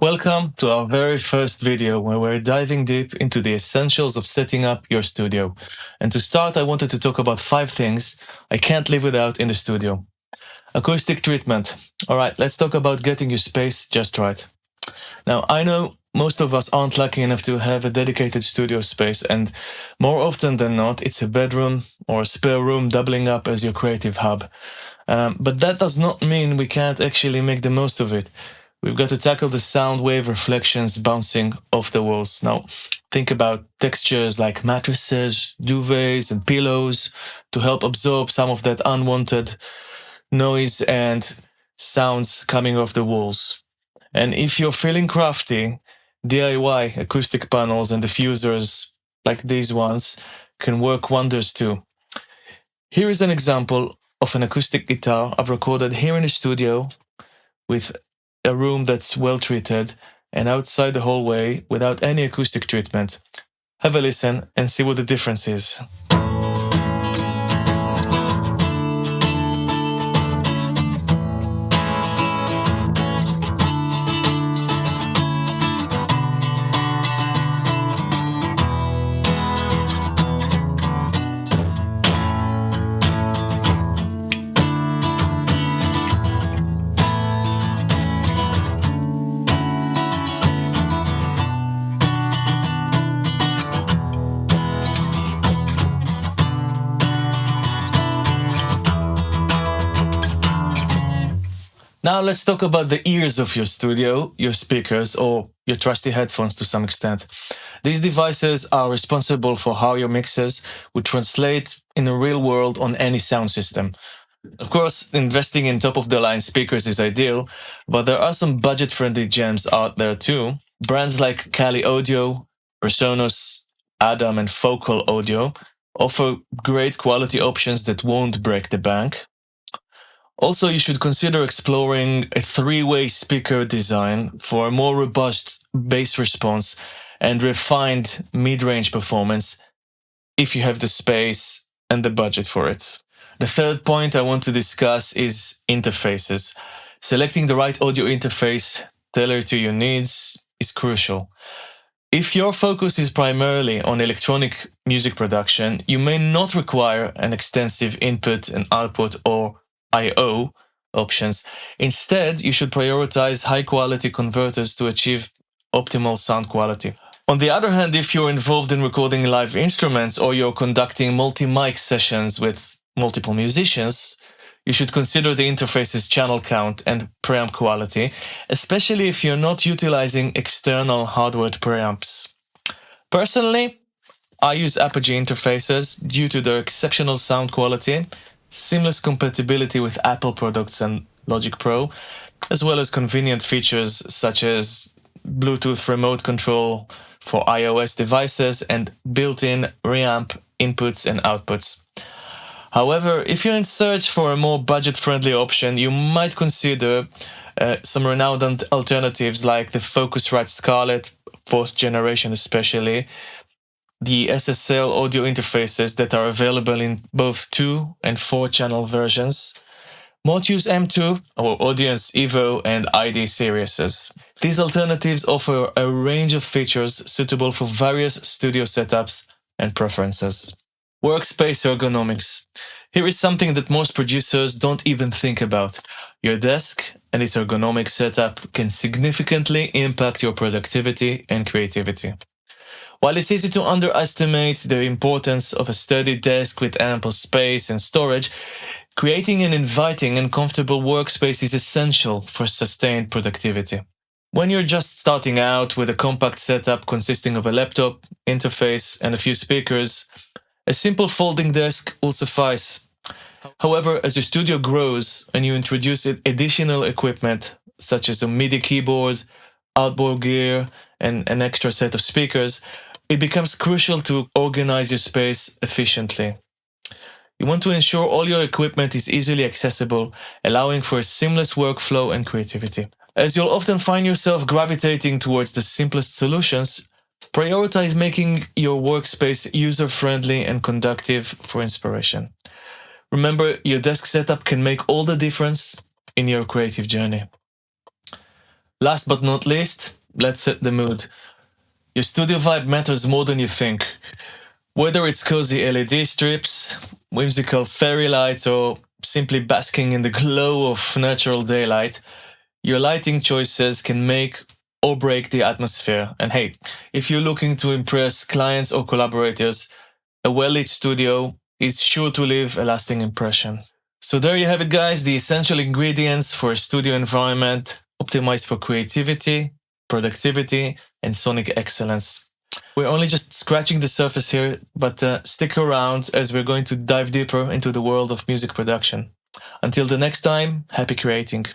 Welcome to our very first video where we're diving deep into the essentials of setting up your studio. And to start, I wanted to talk about 5 things I can't live without in the studio. Acoustic treatment. Alright, let's talk about getting your space just right. Now, I know most of us aren't lucky enough to have a dedicated studio space, and more often than not, it's a bedroom or a spare room doubling up as your creative hub. But that does not mean we can't actually make the most of it. We've got to tackle the sound wave reflections bouncing off the walls. Now, think about textures like mattresses, duvets, and pillows to help absorb some of that unwanted noise and sounds coming off the walls. And if you're feeling crafty, DIY acoustic panels and diffusers like these ones can work wonders too. Here is an example of an acoustic guitar I've recorded here in the studio with a room that's well treated and outside the hallway without any acoustic treatment. Have a listen and see what the difference is. Now let's talk about the ears of your studio, your speakers, or your trusty headphones to some extent. These devices are responsible for how your mixes would translate in the real world on any sound system. Of course, investing in top-of-the-line speakers is ideal, but there are some budget-friendly gems out there too. Brands like Kali Audio, Presonus, Adam, and Focal Audio offer great quality options that won't break the bank. Also, you should consider exploring a 3-way speaker design for a more robust bass response and refined mid-range performance if you have the space and the budget for it. The third point I want to discuss is interfaces. Selecting the right audio interface tailored to your needs is crucial. If your focus is primarily on electronic music production, you may not require an extensive input and output or I/O options. Instead, you should prioritize high-quality converters to achieve optimal sound quality. On the other hand, if you're involved in recording live instruments or you're conducting multi-mic sessions with multiple musicians, you should consider the interface's channel count and preamp quality, especially if you're not utilizing external hardware preamps. Personally, I use Apogee interfaces due to their exceptional sound quality, seamless compatibility with Apple products and Logic Pro, as well as convenient features such as Bluetooth remote control for iOS devices and built-in reamp inputs and outputs. However, if you're in search for a more budget-friendly option, you might consider some renowned alternatives like the Focusrite Scarlett, 4th generation especially, the SSL audio interfaces that are available in both 2 and 4 channel versions, Motius M2 or Audience Evo and ID series. These alternatives offer a range of features suitable for various studio setups and preferences. Workspace ergonomics. Here is something that most producers don't even think about. Your desk and its ergonomic setup can significantly impact your productivity and creativity. While it's easy to underestimate the importance of a sturdy desk with ample space and storage, creating an inviting and comfortable workspace is essential for sustained productivity. When you're just starting out with a compact setup consisting of a laptop, interface, and a few speakers, a simple folding desk will suffice. However, as your studio grows and you introduce additional equipment, such as a MIDI keyboard, outboard gear, and an extra set of speakers, it becomes crucial to organize your space efficiently. You want to ensure all your equipment is easily accessible, allowing for a seamless workflow and creativity. As you'll often find yourself gravitating towards the simplest solutions, prioritize making your workspace user-friendly and conducive for inspiration. Remember, your desk setup can make all the difference in your creative journey. Last but not least, let's set the mood. Your studio vibe matters more than you think. Whether it's cozy LED strips, whimsical fairy lights, or simply basking in the glow of natural daylight, your lighting choices can make or break the atmosphere. And hey, if you're looking to impress clients or collaborators, a well-lit studio is sure to leave a lasting impression. So there you have it, guys, the essential ingredients for a studio environment optimized for creativity, productivity, and sonic excellence. We're only just scratching the surface here, but stick around as we're going to dive deeper into the world of music production. Until the next time, happy creating.